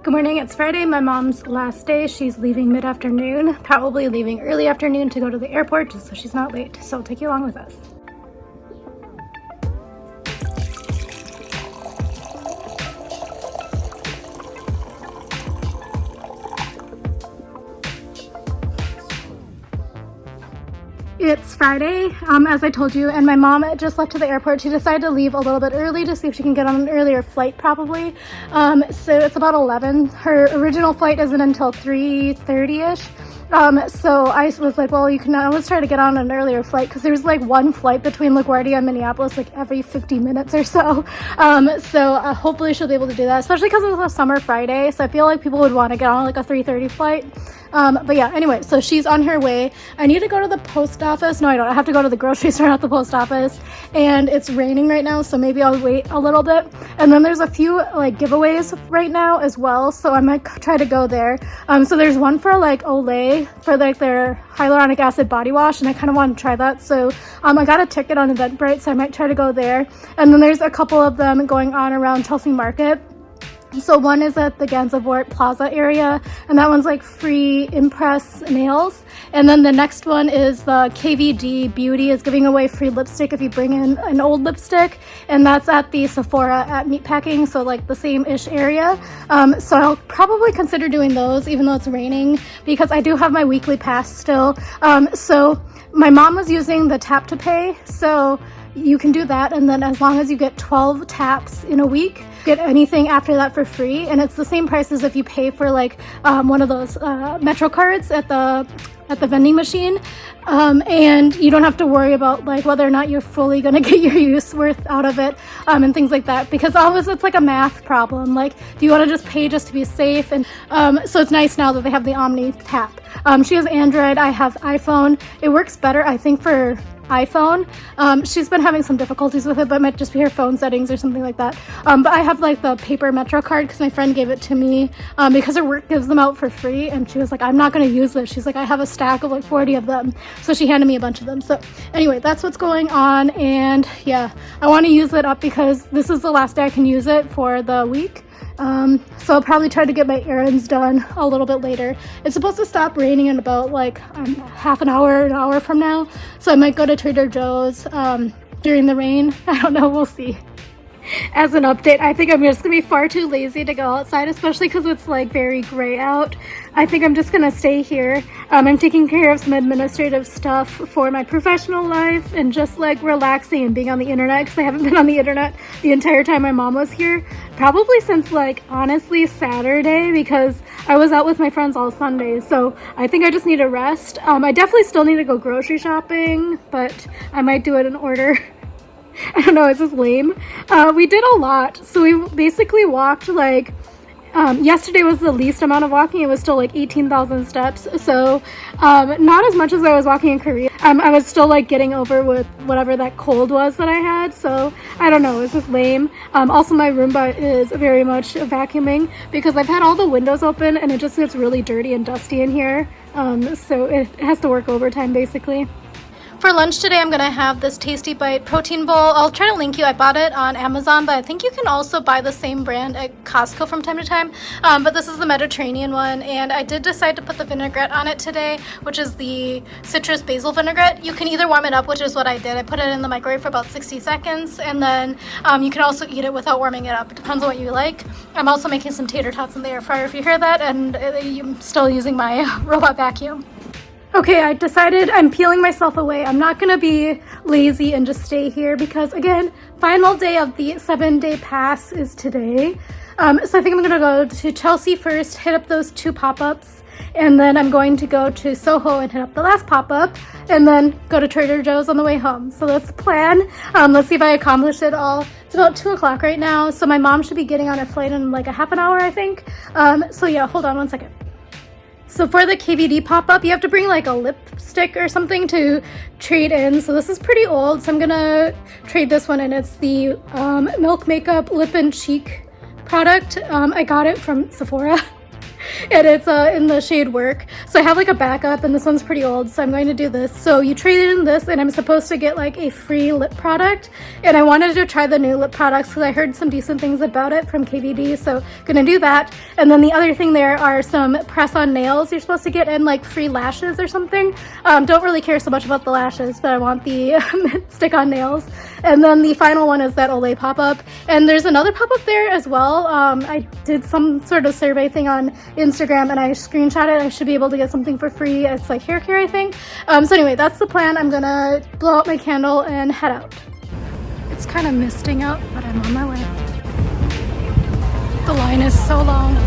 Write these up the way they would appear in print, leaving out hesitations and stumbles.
Good morning, it's Friday, my mom's last day. She's leaving mid-afternoon, probably leaving early afternoon to go to the airport just so she's not late. So I'll take you along with us. It's Friday, as I told you, and my mom just left to the airport. She decided to leave a little bit early to see if she can get on an earlier flight probably. So it's about 11. Her original flight isn't until 3:30ish. So I was like, well, you can always try to get on an earlier flight because there's like one flight between LaGuardia and Minneapolis like every 50 minutes or so. Hopefully she'll be able to do that, especially because it's a summer Friday. So I feel like people would want to get on like a 3:30 flight. But yeah, anyway, so she's on her way. I need to go to the post office. No, I don't. I have to go to the grocery store, not the post office. And it's raining right now, so maybe I'll wait a little bit. And then there's a few like giveaways right now as well, so I might try to go there. So there's one for like Olay for like their hyaluronic acid body wash, and I kind of want to try that. So I got a ticket on Eventbrite, so I might try to go there. And then there's a couple of them going on around Chelsea Market. So one is at the Gansevoort Plaza area, and that one's like free impress nails. And then the next one is the KVD Beauty is giving away free lipstick if you bring in an old lipstick, and that's at the Sephora at Meatpacking, so like the same-ish area. So I'll probably consider doing those even though it's raining because I do have my weekly pass still. So my mom was using the tap to pay, so you can do that, and then as long as you get 12 taps in a week, get anything after that for free. And it's the same price as if you pay for like one of those Metro cards at the vending machine, and you don't have to worry about like whether or not you're fully gonna get your use worth out of it, and things like that, because always it's like a math problem, like do you want to just pay just to be safe? And so it's nice now that they have the Omni tap. She has Android, I have iPhone. It works better I think for iPhone. She's been having some difficulties with it, but it might just be her phone settings or something like that. But I have like the paper Metro card because my friend gave it to me because her work gives them out for free, and she was like, I'm not going to use this. She's like, I have a stack of like 40 of them, so she handed me a bunch of them. So anyway, that's what's going on, and yeah, I want to use it up because this is the last day I can use it for the week. So I'll probably try to get my errands done a little bit later. It's supposed to stop raining in about like half an hour from now, so I might go to Trader Joe's during the rain. I don't know, we'll see. As an update, I think I'm just gonna be far too lazy to go outside, especially because it's like very gray out. I think I'm just gonna stay here. I'm taking care of some administrative stuff for my professional life and just like relaxing and being on the internet because I haven't been on the internet the entire time my mom was here. Probably since like honestly Saturday, because I was out with my friends all Sunday. So I think I just need a rest. I definitely still need to go grocery shopping, but I might do it in order. I don't know, it's just lame. We did a lot. So we basically walked like, yesterday was the least amount of walking. It was still like 18,000 steps. So not as much as I was walking in Korea. I was still like getting over with whatever that cold was that I had. So I don't know, it's just lame. Also my Roomba is very much vacuuming because I've had all the windows open and it just gets really dirty and dusty in here. So it has to work overtime basically. For lunch today, I'm gonna have this Tasty Bite protein bowl. I'll try to link you. I bought it on Amazon, but I think you can also buy the same brand at Costco from time to time. But this is the Mediterranean one, and I did decide to put the vinaigrette on it today, which is the citrus basil vinaigrette. You can either warm it up, which is what I did. I put it in the microwave for about 60 seconds, and then you can also eat it without warming it up. It depends on what you like. I'm also making some tater tots in the air fryer if you hear that, and I'm still using my robot vacuum. Okay, I decided I'm peeling myself away. I'm not gonna be lazy and just stay here because again, final day of the 7-day pass is today. So I think I'm gonna go to Chelsea first, hit up those 2 pop-ups, and then I'm going to go to Soho and hit up the last pop-up, and then go to Trader Joe's on the way home. So that's the plan. Let's see if I accomplish it all. It's about 2 o'clock right now, so my mom should be getting on her flight in like a half an hour, I think. So yeah, hold on one second. So for the KVD pop-up, you have to bring like a lipstick or something to trade in. So this is pretty old, so I'm gonna trade this one in. It's the Milk Makeup Lip and Cheek product. I got it from Sephora. and it's in the shade Work. So I have like a backup, and this one's pretty old, so I'm going to do this. So you trade in this, and I'm supposed to get like a free lip product, and I wanted to try the new lip products because I heard some decent things about it from KVD, so gonna do that. And then the other thing there are some press-on nails you're supposed to get, and like free lashes or something. Don't really care so much about the lashes, but I want the stick-on nails. And then the final one is that Olay pop-up, and there's another pop-up there as well. I did some sort of survey thing on Instagram, and I screenshot it. I should be able to get something for free. It's like hair care, I think. So anyway, that's the plan. I'm gonna blow out my candle and head out. It's kind of misting out, but I'm on my way. The line is so long.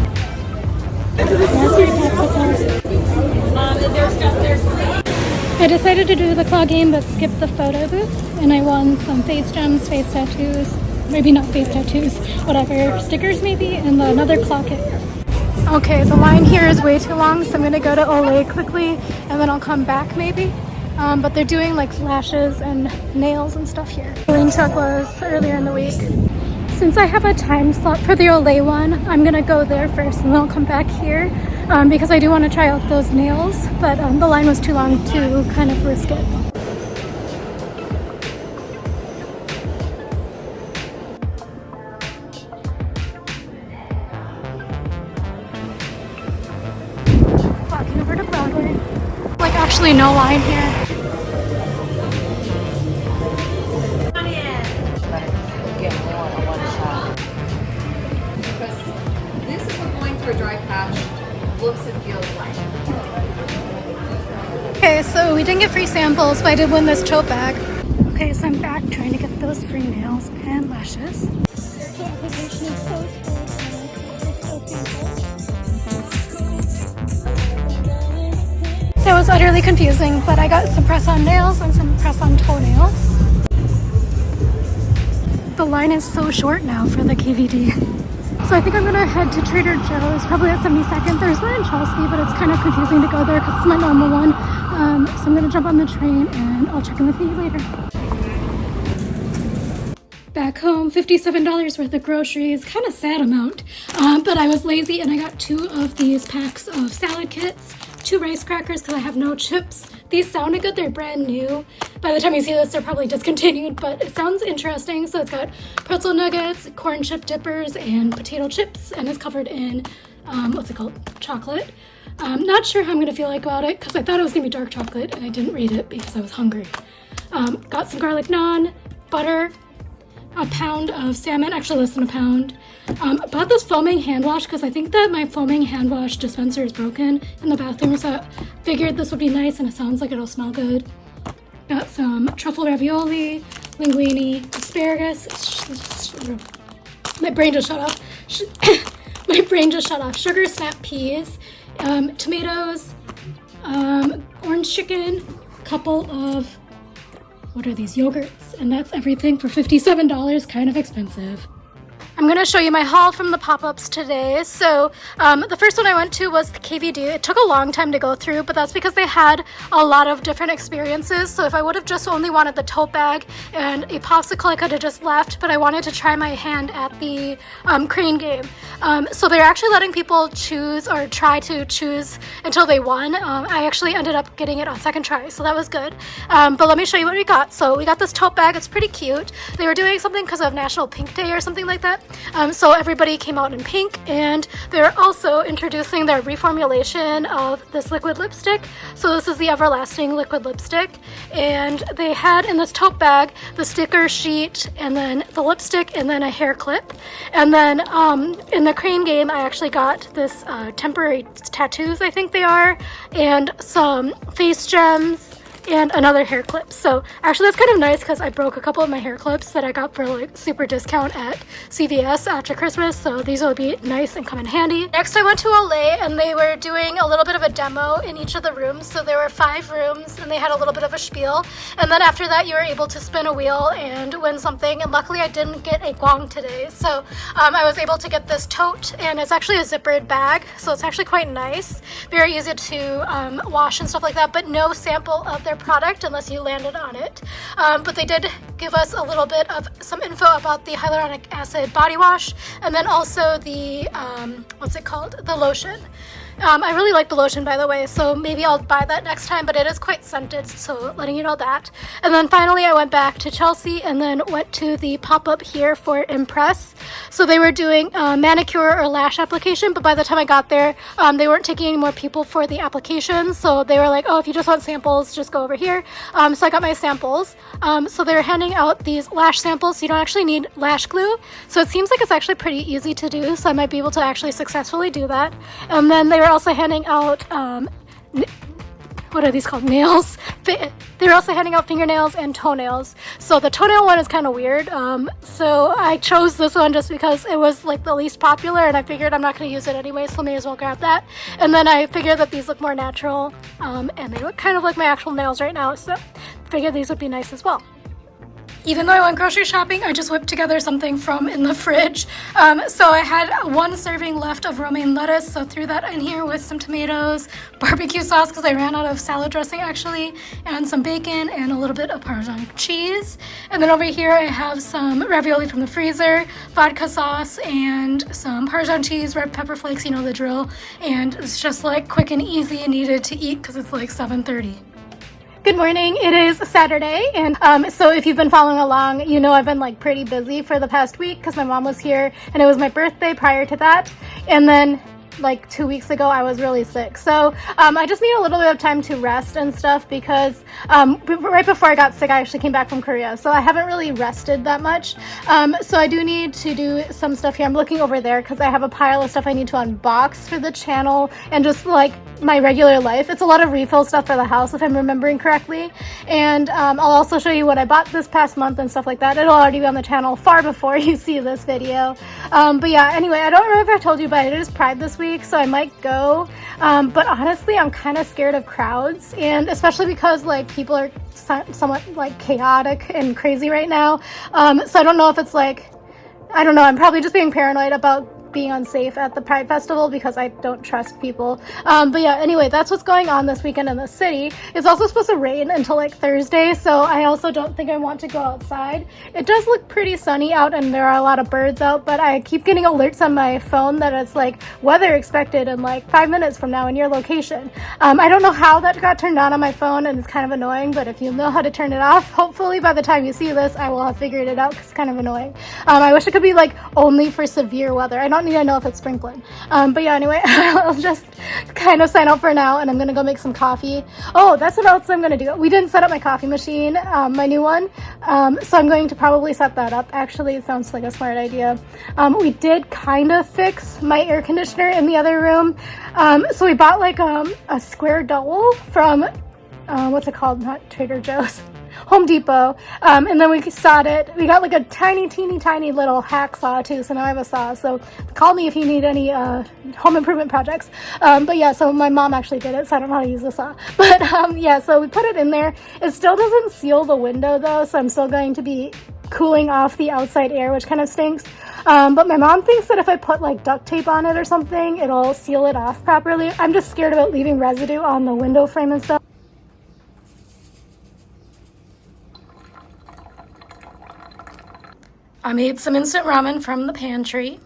I decided to do the claw game but skipped the photo booth, and I won some face gems, face tattoos, maybe not face tattoos, whatever, stickers maybe, and another claw kit. Okay, the line here is way too long, so I'm gonna go to Olay quickly and then I'll come back maybe. But they're doing like lashes and nails and stuff here. Green truck was earlier in the week. Since I have a time slot for the Olay one, I'm gonna go there first and then I'll come back here because I do want to try out those nails, but the line was too long to kind of risk it. Walking over to Broadway. Like actually no line here. A dry patch looks and feels like. Okay, so we didn't get free samples, but I did win this tote bag. Okay, so I'm back trying to get those free nails and lashes. The application is so small. That was utterly confusing, but I got some press-on nails and some press-on toenails. The line is so short now for the KVD. So I think I'm gonna head to Trader Joe's, probably at 72nd. There's one in Chelsea, but it's kind of confusing to go there because it's my normal one. So I'm gonna jump on the train and I'll check in with you later. Back home, $57 worth of groceries, kind of sad amount. But I was lazy and I got 2 of these packs of salad kits, 2 rice crackers because I have no chips. These sounded good, they're brand new. By the time you see this, they're probably discontinued, but it sounds interesting. So it's got pretzel nuggets, corn chip dippers, and potato chips, and it's covered in, what's it called? Chocolate. Not sure how I'm gonna feel like about it, because I thought it was gonna be dark chocolate, and I didn't read it because I was hungry. Got some garlic naan, butter, a pound of salmon, actually less than a pound. Bought this foaming hand wash because I think that my foaming hand wash dispenser is broken in the bathroom, so I figured this would be nice and it sounds like it'll smell good. Got some truffle ravioli, linguine, asparagus. My brain just shut off. My brain just shut off. Sugar snap peas, tomatoes, orange chicken, couple of, what are these, yogurts, and that's everything for $57, kind of expensive. I'm going to show you my haul from the pop-ups today. So the first one I went to was the KVD. It took a long time to go through, but that's because they had a lot of different experiences. So if I would have just only wanted the tote bag and a popsicle, I could have just left, but I wanted to try my hand at the crane game. So they're actually letting people choose or try to choose until they won. I actually ended up getting it on second try, so that was good. But let me show you what we got. So we got this tote bag. It's pretty cute. They were doing something because of National Pink Day or something like that. So everybody came out in pink, and they're also introducing their reformulation of this liquid lipstick. So this is the Everlasting liquid lipstick, and they had in this tote bag the sticker sheet and then the lipstick and then a hair clip. And then in the crane game I actually got this temporary tattoos, I think they are, and some face gems and another hair clip. So actually that's kind of nice because I broke a couple of my hair clips that I got for like super discount at CVS after Christmas, so these will be nice and come in handy. Next I went to Olay, and they were doing a little bit of a demo in each of the rooms. So there were 5 rooms and they had a little bit of a spiel, and then after that you were able to spin a wheel and win something. And luckily I didn't get a gong today, so I was able to get this tote, and it's actually a zippered bag, so it's actually quite nice, very easy to wash and stuff like that, but no sample of their product unless you landed on it. But they did give us a little bit of some info about the hyaluronic acid body wash, and then also the, what's it called? The lotion. I really like the lotion, by the way, so maybe I'll buy that next time, but it is quite scented, so letting you know that. And then finally I went back to Chelsea and then went to the pop-up here for Impress. So they were doing manicure or lash application, but by the time I got there, they weren't taking any more people for the applications, so they were like, oh, if you just want samples, just go over here. So I got my samples. So they were handing out these lash samples, so you don't actually need lash glue. So it seems like it's actually pretty easy to do, so I might be able to actually successfully do that. And then they were also handing out, what are these called? Nails? They were also handing out fingernails and toenails. So the toenail one is kind of weird. So I chose this one just because it was like the least popular, and I figured I'm not going to use it anyway, so may as well grab that. And then I figured that these look more natural, and they look kind of like my actual nails right now, so I figured these would be nice as well. Even though I went grocery shopping, I just whipped together something from in the fridge. So I had 1 serving left of romaine lettuce, so threw that in here with some tomatoes, barbecue sauce because I ran out of salad dressing actually, and some bacon and a little bit of Parmesan cheese. And then over here I have some ravioli from the freezer, vodka sauce, and some Parmesan cheese, red pepper flakes, you know the drill. And it's just like quick and easy and needed to eat because it's like 7:30. Good morning. It is Saturday, and so if you've been following along, you know I've been like pretty busy for the past week because my mom was here and it was my birthday prior to that, and then like 2 weeks ago I was really sick, so I just need a little bit of time to rest and stuff because right before I got sick I actually came back from Korea, so I haven't really rested that much. So I do need to do some stuff here. I'm looking over there because I have a pile of stuff I need to unbox for the channel and just like my regular life. It's a lot of refill stuff for the house if I'm remembering correctly, and I'll also show you what I bought this past month and stuff like that. It'll already be on the channel far before you see this video. But yeah, anyway, I don't remember if I told you, but it is Pride this week, so I might go, but honestly I'm kind of scared of crowds, and especially because like people are somewhat like chaotic and crazy right now, so I don't know if it's like, I don't know, I'm probably just being paranoid about being unsafe at the Pride Festival because I don't trust people. But yeah, anyway, that's what's going on this weekend in the city. It's also supposed to rain until like Thursday, so I also don't think I want to go outside. It does look pretty sunny out and there are a lot of birds out, but I keep getting alerts on my phone that it's like weather expected in like 5 minutes from now in your location. I don't know how that got turned on my phone, and it's kind of annoying, but if you know how to turn it off, hopefully by the time you see this I will have figured it out because it's kind of annoying. I wish it could be like only for severe weather. I don't need to know if it's sprinkling. But yeah, anyway, I'll just kind of sign out for now, and I'm gonna go make some coffee. Oh, that's what else I'm gonna do. We didn't set up my coffee machine, my new one, so I'm going to probably set that up. Actually, it sounds like a smart idea. We did kind of fix my air conditioner in the other room, so we bought like a square dowel from what's it called? Not Trader Joe's. Home Depot, and then we sawed it. We got like a teeny tiny little hacksaw too, so now I have a saw, so call me if you need any home improvement projects. But yeah, so my mom actually did it, so I don't know how to use the saw, but yeah, so we put it in there. It still doesn't seal the window though, so I'm still going to be cooling off the outside air, which kind of stinks. But my mom thinks that if I put like duct tape on it or something, it'll seal it off properly. I'm just scared about leaving residue on the window frame and stuff. I made some instant ramen from the pantry.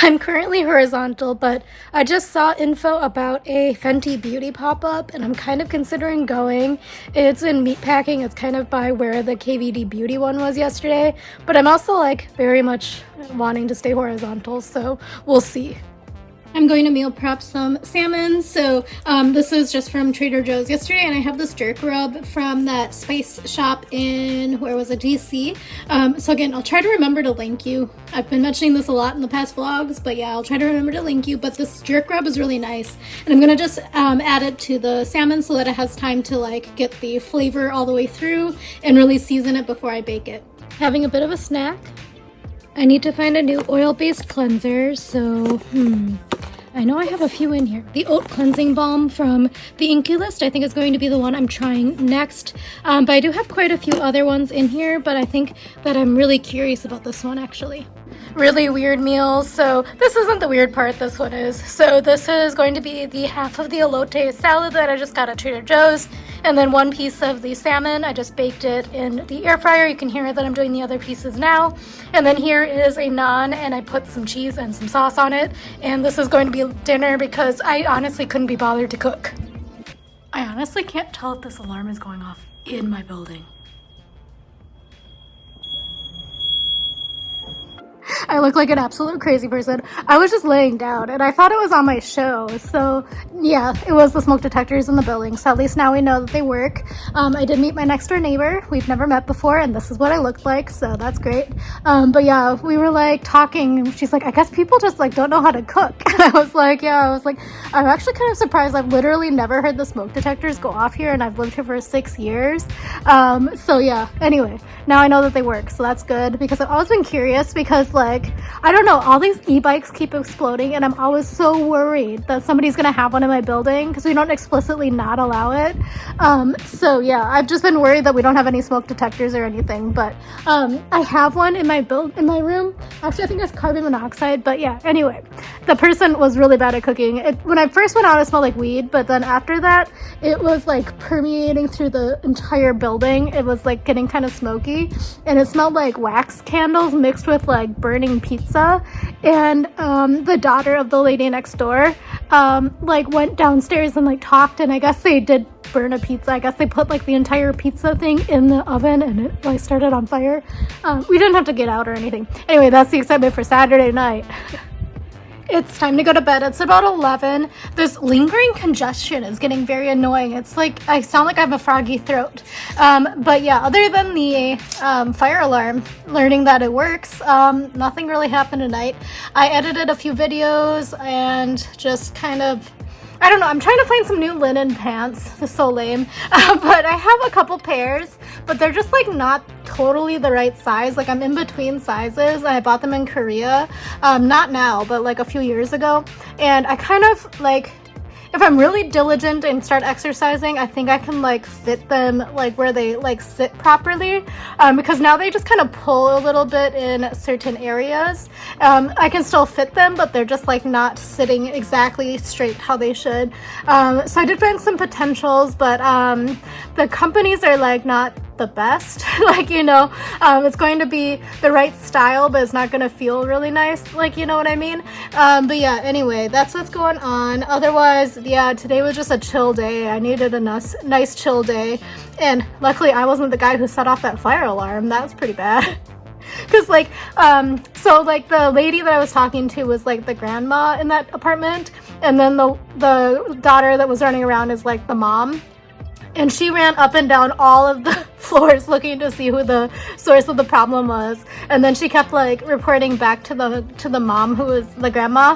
I'm currently horizontal, but I just saw info about a Fenty Beauty pop-up, and I'm kind of considering going. It's in Meatpacking. It's kind of by where the KVD Beauty one was yesterday, but I'm also like very much wanting to stay horizontal, so we'll see. I'm going to meal prep some salmon, so this is just from Trader Joe's yesterday, and I have this jerk rub from that spice shop in, where was it, DC. So again, I'll try to remember to link you. I've been mentioning this a lot in the past vlogs, but yeah, I'll try to remember to link you. But this jerk rub is really nice, and I'm gonna just add it to the salmon so that it has time to like get the flavor all the way through and really season it before I bake it. Having a bit of a snack. I need to find a new oil-based cleanser, so I know I have a few in here. The Oat Cleansing Balm from the Inky List, I think is going to be the one I'm trying next. But I do have quite a few other ones in here, but I think that I'm really curious about this one actually. really weird meals. So this isn't the weird part, this one is. So this is going to be the half of the elote salad that I just got at Trader Joe's, and then one piece of the salmon. I just baked it in the air fryer. You can hear that I'm doing the other pieces now. And then here is a naan, and I put some cheese and some sauce on it. And this is going to be dinner because I honestly couldn't be bothered to cook. I honestly can't tell if this alarm is going off in my building. I look like an absolute crazy person. I was just laying down and I thought it was on my show. So yeah, it was the smoke detectors in the building. So at least now we know that they work. I did meet my next door neighbor. We've never met before and this is what I looked like. So that's great. But yeah, we were like talking and she's like, I guess people just like don't know how to cook. And I was like, I'm actually kind of surprised. I've literally never heard the smoke detectors go off here and I've lived here for 6 years. So yeah, anyway, now I know that they work. So that's good because I've always been curious because like, I don't know, all these e-bikes keep exploding and I'm always so worried that somebody's gonna have one in my building because we don't explicitly not allow it. So yeah, I've just been worried that we don't have any smoke detectors or anything, but I have one in my room. Actually, I think it's carbon monoxide, but yeah, anyway, the person was really bad at cooking. When I first went out, it smelled like weed, but then after that, it was like permeating through the entire building. It was like getting kind of smoky and it smelled like wax candles mixed with like burning pizza. And the daughter of the lady next door like went downstairs and like talked, and I guess they did burn a pizza. I guess they put like the entire pizza thing in the oven and it like started on fire. We didn't have to get out or anything. Anyway, that's the excitement for Saturday night. It's time to go to bed. It's about 11. This lingering congestion is getting very annoying. It's like I sound like I have a froggy throat. But yeah, other than the fire alarm, learning that it works, nothing really happened tonight. I edited a few videos and just kind of, I don't know, I'm trying to find some new linen pants. This is so lame. But I have a couple pairs, but they're just like not totally the right size. Like I'm in between sizes. I bought them in Korea. Not now, but like a few years ago. And I kind of like, if I'm really diligent and start exercising, I think I can like fit them like where they like sit properly, because now they just kind of pull a little bit in certain areas. I can still fit them, but they're just like not sitting exactly straight how they should. So I did find some potentials, but the companies are like not the best. Like, you know, it's going to be the right style, but it's not going to feel really nice. Like, you know what I mean? But yeah, anyway, that's what's going on. Otherwise, yeah, today was just a chill day. I needed a nice chill day. And luckily I wasn't the guy who set off that fire alarm. That was pretty bad. Because like, so like the lady that I was talking to was like the grandma in that apartment. And then the daughter that was running around is like the mom. And she ran up and down all of the floors looking to see who the source of the problem was. And then she kept like reporting back to the mom, who was the grandma,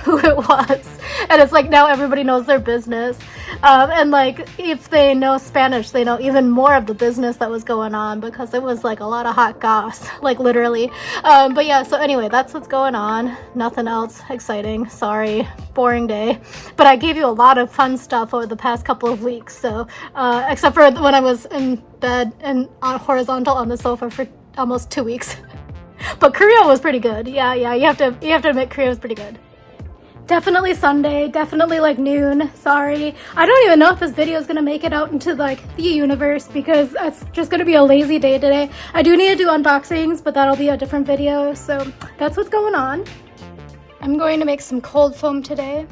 who it was. And it's like now everybody knows their business. And like if they know Spanish, they know even more of the business that was going on, because it was like a lot of hot goss, like literally. But yeah, so anyway, that's what's going on. Nothing else exciting. Sorry, boring day. But I gave you a lot of fun stuff over the past couple of weeks. So except for when I was in bed and horizontal on the sofa for almost 2 weeks. But Korea was pretty good. Yeah, you have to admit Korea was pretty good. Definitely Sunday, definitely like noon. Sorry, I don't even know if this video is gonna make it out into like the universe, because it's just gonna be a lazy day today. I do need to do unboxings, but that'll be a different video. So that's what's going on. I'm going to make some cold foam today.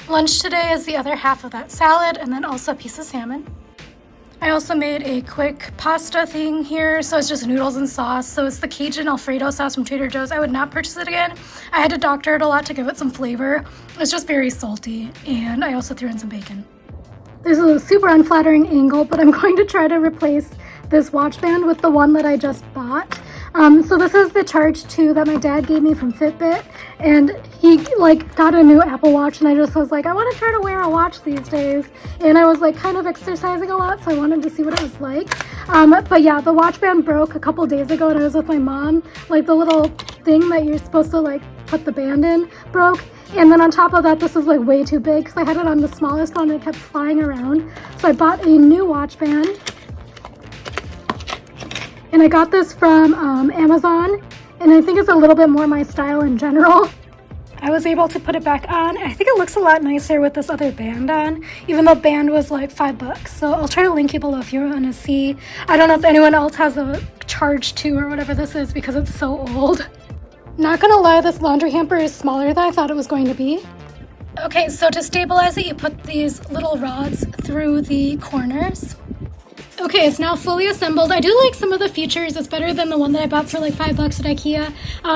Lunch today is the other half of that salad, and then also a piece of salmon. I also made a quick pasta thing here, so it's just noodles and sauce. So it's the Cajun Alfredo sauce from Trader Joe's. I would not purchase it again. I had to doctor it a lot to give it some flavor. It's just very salty, and I also threw in some bacon. There's a super unflattering angle, but I'm going to try to replace this watch band with the one that I just bought. So this is the Charge 2 that my dad gave me from Fitbit, and he like got a new Apple Watch, and I just was like, I want to try to wear a watch these days, and I was like kind of exercising a lot, so I wanted to see what it was like. But yeah, the watch band broke a couple days ago, and I was with my mom. Like the little thing that you're supposed to like put the band in broke, and then on top of that, this is like way too big because I had it on the smallest one and it kept flying around. So I bought a new watch band. And I got this from Amazon, and I think it's a little bit more my style in general. I was able to put it back on. I think it looks a lot nicer with this other band on, even though band was like $5. So I'll try to link you below if you want to see. I don't know if anyone else has a Charge 2 or whatever this is because it's so old. Not gonna lie, this laundry hamper is smaller than I thought it was going to be. Okay, so to stabilize it, you put these little rods through the corners. Okay, it's now fully assembled. I do like some of the features. It's better than the one that I bought for like $5 at IKEA.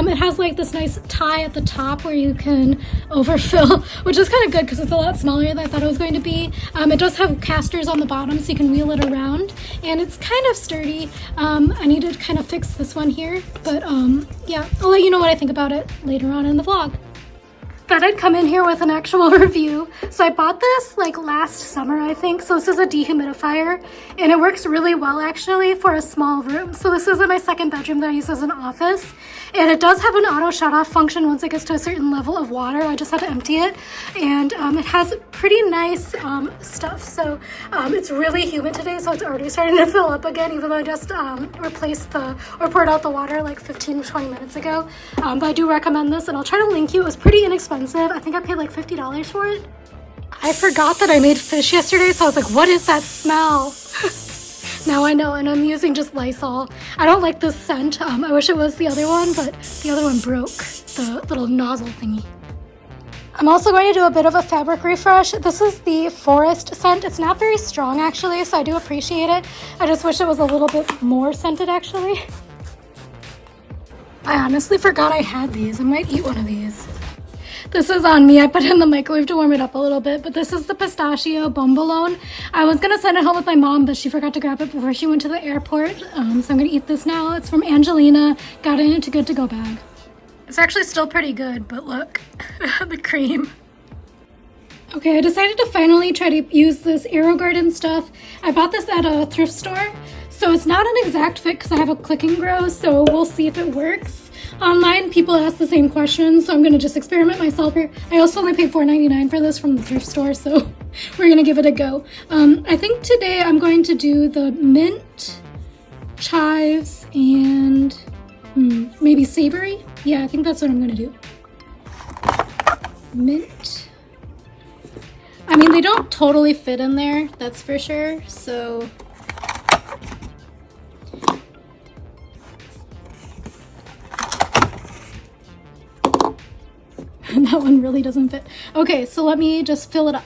It has like this nice tie at the top where you can overfill, which is kind of good because it's a lot smaller than I thought it was going to be. It does have casters on the bottom so you can wheel it around, and it's kind of sturdy. I need to kind of fix this one here, but yeah, I'll let you know what I think about it later on in the vlog. Thought I'd come in here with an actual review. So I bought this like last summer, I think. So this is a dehumidifier, and it works really well actually for a small room. So this is in my second bedroom that I use as an office, and it does have an auto shut off function once it gets to a certain level of water. I just have to empty it, and it has pretty nice stuff. So it's really humid today, so it's already starting to fill up again, even though I just poured out the water like 15 to 20 minutes ago. But I do recommend this, and I'll try to link you. It was pretty inexpensive. I think I paid like $50 for it. I forgot that I made fish yesterday, so I was like, what is that smell? Now I know, and I'm using just Lysol. I don't like this scent. I wish it was the other one, but the other one broke, the little nozzle thingy. I'm also going to do a bit of a fabric refresh. This is the Forest scent. It's not very strong actually, so I do appreciate it. I just wish it was a little bit more scented actually. I honestly forgot I had these. I might eat one of these. This is on me. I put it in the microwave to warm it up a little bit, but this is the pistachio bombolone. I was gonna send it home with my mom, but she forgot to grab it before she went to the airport. So I'm gonna eat this now. It's from Angelina. Got it in a good to go bag. It's actually still pretty good, but look, the cream. Okay, I decided to finally try to use this AeroGarden stuff. I bought this at a thrift store, so it's not an exact fit because I have a click and grow, so we'll see if it works. Online, people ask the same questions, so I'm gonna just experiment myself here. I also only paid $4.99 for this from the thrift store, so we're gonna give it a go. I think today I'm going to do the mint, chives, and maybe savory. Yeah, I think that's what I'm gonna do. Mint. I mean, they don't totally fit in there, that's for sure, so... That one really doesn't fit. Okay, so let me just fill it up.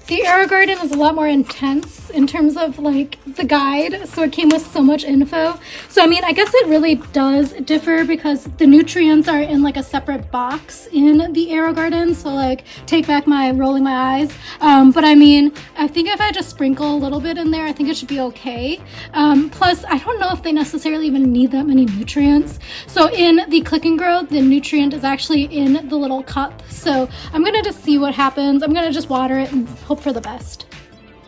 The AeroGarden is a lot more intense in terms of like the guide, so it came with so much info. So I mean, I guess it really does differ because the nutrients are in like a separate box in the AeroGarden, so like take back my rolling my eyes. But I mean, I think if I just sprinkle a little bit in there, I think it should be okay. Plus, I don't know if they necessarily even need that many nutrients. So in the Click and Grow, the nutrient is actually in the little cup. So I'm gonna just see what happens. I'm gonna just water it and hope for the best.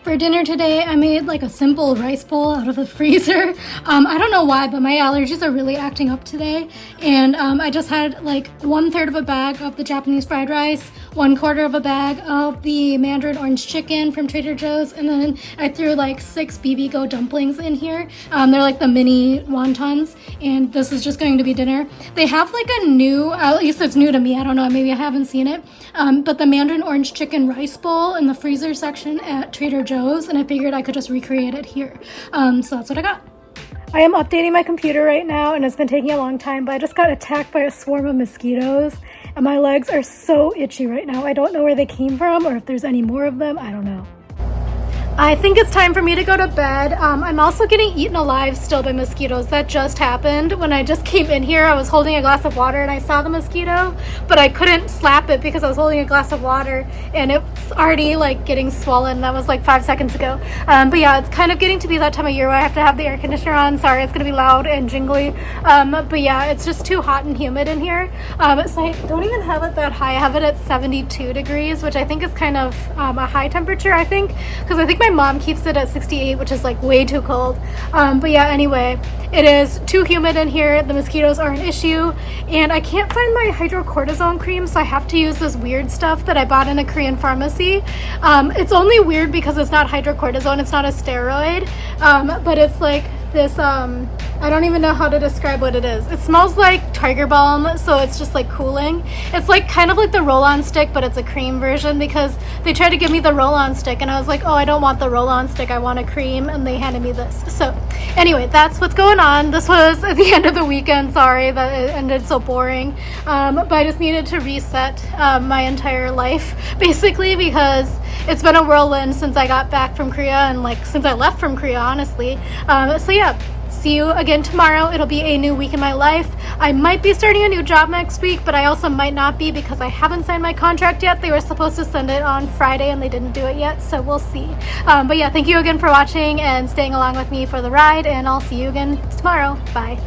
For dinner today, I made like a simple rice bowl out of the freezer. I don't know why, but my allergies are really acting up today. And I just had like 1/3 of a bag of the Japanese fried rice, 1/4 of a bag of the Mandarin orange chicken from Trader Joe's, and then I threw like 6 BB-Go dumplings in here. They're like the mini wontons, and this is just going to be dinner. They have like a new, at least it's new to me, I don't know, maybe I haven't seen it, but the Mandarin orange chicken rice bowl in the freezer section at Trader Joe's, and I figured I could just recreate it here. So that's what I got. I am updating my computer right now, and it's been taking a long time, but I just got attacked by a swarm of mosquitoes, and my legs are so itchy right now. I don't know where they came from or if there's any more of them. I don't know. I think it's time for me to go to bed. I'm also getting eaten alive still by mosquitoes. That just happened. When I just came in here, I was holding a glass of water and I saw the mosquito, but I couldn't slap it because I was holding a glass of water and it's already like getting swollen. That was like 5 seconds ago. But yeah, it's kind of getting to be that time of year where I have to have the air conditioner on. Sorry, it's gonna be loud and jingly. But yeah, it's just too hot and humid in here. So I don't even have it that high. I have it at 72 degrees, which I think is kind of a high temperature, I think, because I think my mom keeps it at 68, which is like way too cold. But yeah, anyway, it is too humid in here. The mosquitoes are an issue, and I can't find my hydrocortisone cream, so I have to use this weird stuff that I bought in a Korean pharmacy. It's only weird because it's not hydrocortisone, it's not a steroid, but it's like this, I don't even know how to describe what it is. It smells like Tiger Balm, so it's just like cooling. It's like kind of like the roll-on stick, but it's a cream version because they tried to give me the roll-on stick and I was like, oh, I don't want the roll-on stick, I want a cream, and they handed me this. So anyway, that's what's going on. This was at the end of the weekend. Sorry that it ended so boring, but I just needed to reset my entire life basically, because it's been a whirlwind since I got back from Korea and like since I left from Korea, honestly. So yeah, see you again tomorrow. It'll be a new week in my life. I might be starting a new job next week, but I also might not be because I haven't signed my contract yet. They were supposed to send it on Friday and they didn't do it yet, so we'll see. But yeah, thank you again for watching and staying along with me for the ride, and I'll see you again tomorrow. Bye.